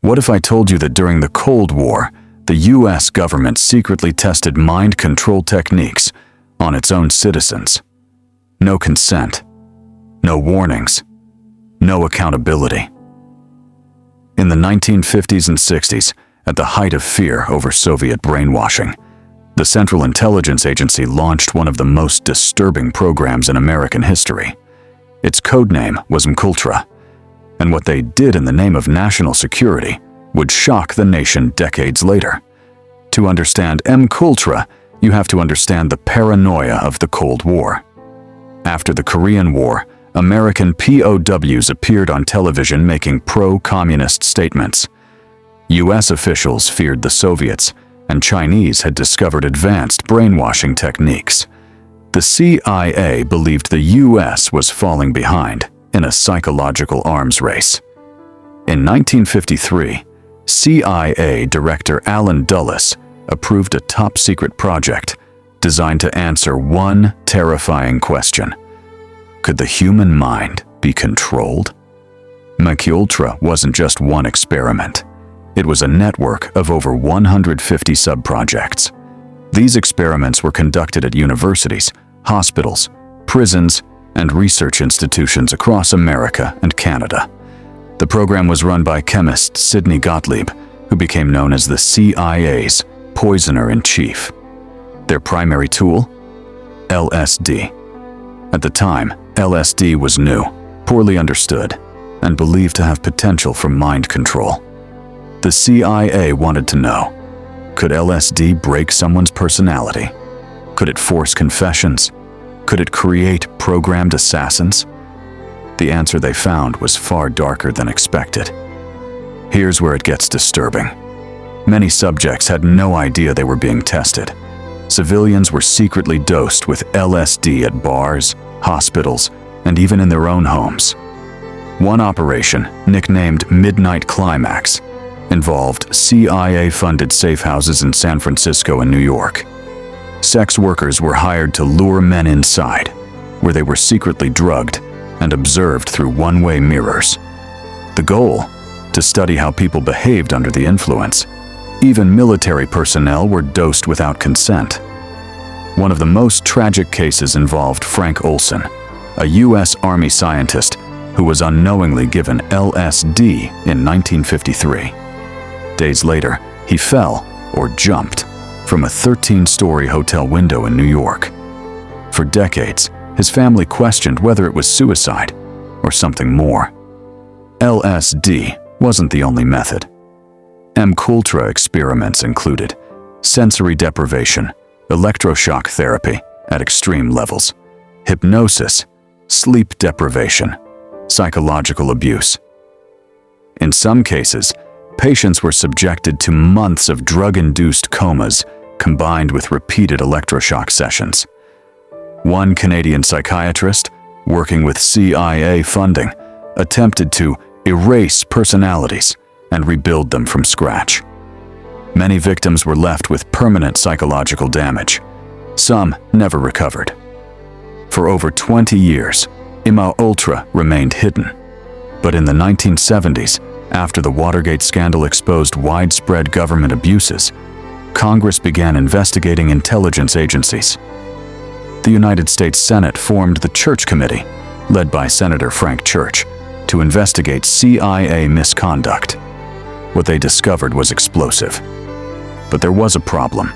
What if I told you that during the Cold War, the US government secretly tested mind control techniques on its own citizens? No consent, no warnings, no accountability. In the 1950s and 60s, at the height of fear over Soviet brainwashing, the Central Intelligence Agency launched one of the most disturbing programs in American history. Its codename was MKUltra, and what they did in the name of national security would shock the nation decades later. To understand MKUltra, you have to understand the paranoia of the Cold War. After the Korean War, American POWs appeared on television making pro-communist statements. US officials feared the Soviets, and Chinese had discovered advanced brainwashing techniques. The CIA believed the US was falling behind in a psychological arms race. In 1953, CIA Director Allen Dulles approved a top-secret project designed to answer one terrifying question: could the human mind be controlled? MKUltra wasn't just one experiment. It was a network of over 150 sub-projects. These experiments were conducted at universities, hospitals, prisons, and research institutions across America and Canada. The program was run by chemist Sidney Gottlieb, who became known as the CIA's poisoner-in-chief. Their primary tool? LSD. At the time, LSD was new, poorly understood, and believed to have potential for mind control. The CIA wanted to know, could LSD break someone's personality? Could it force confessions? Could it create programmed assassins? The answer they found was far darker than expected. Here's where it gets disturbing. Many subjects had no idea they were being tested. Civilians were secretly dosed with LSD at bars, hospitals, and even in their own homes. One operation, nicknamed Midnight Climax, involved CIA-funded safe houses in San Francisco and New York. Sex workers were hired to lure men inside, where they were secretly drugged and observed through one-way mirrors. The goal? To study how people behaved under the influence. Even military personnel were dosed without consent. One of the most tragic cases involved Frank Olson, a U.S. Army scientist who was unknowingly given LSD in 1953. Days later, he fell, or jumped, from a 13-story hotel window in New York. For decades, his family questioned whether it was suicide or something more. LSD wasn't the only method. MKUltra experiments included sensory deprivation, electroshock therapy at extreme levels, hypnosis, sleep deprivation, psychological abuse. In some cases, patients were subjected to months of drug-induced comas combined with repeated electroshock sessions. One Canadian psychiatrist, working with CIA funding, attempted to erase personalities and rebuild them from scratch. Many victims were left with permanent psychological damage. Some never recovered. For over 20 years, MKUltra remained hidden. But in the 1970s, after the Watergate scandal exposed widespread government abuses, Congress began investigating intelligence agencies. The United States Senate formed the Church Committee, led by Senator Frank Church, to investigate CIA misconduct. What they discovered was explosive. But there was a problem.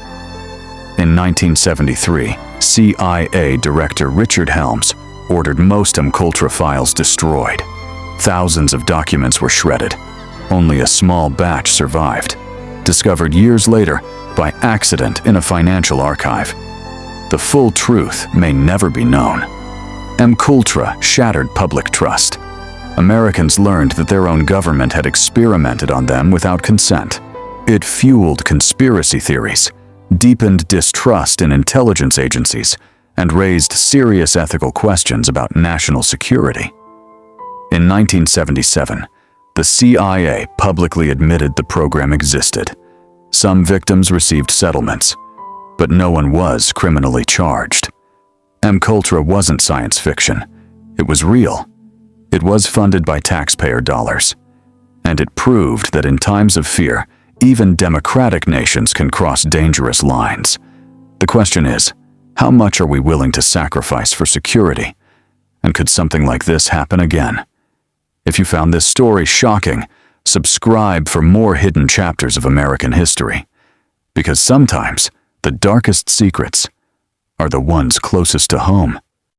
In 1973, CIA Director Richard Helms ordered most MKUltra files destroyed. Thousands of documents were shredded. Only a small batch survived, discovered years later by accident in a financial archive. The full truth may never be known. MKUltra shattered public trust. Americans learned that their own government had experimented on them without consent. It fueled conspiracy theories, deepened distrust in intelligence agencies, and raised serious ethical questions about national security. In 1977, the CIA publicly admitted the program existed. Some victims received settlements, but no one was criminally charged. MKUltra wasn't science fiction. It was real. It was funded by taxpayer dollars. And it proved that in times of fear, even democratic nations can cross dangerous lines. The question is, how much are we willing to sacrifice for security? And could something like this happen again? If you found this story shocking, subscribe for more hidden chapters of American history. Because sometimes, the darkest secrets are the ones closest to home.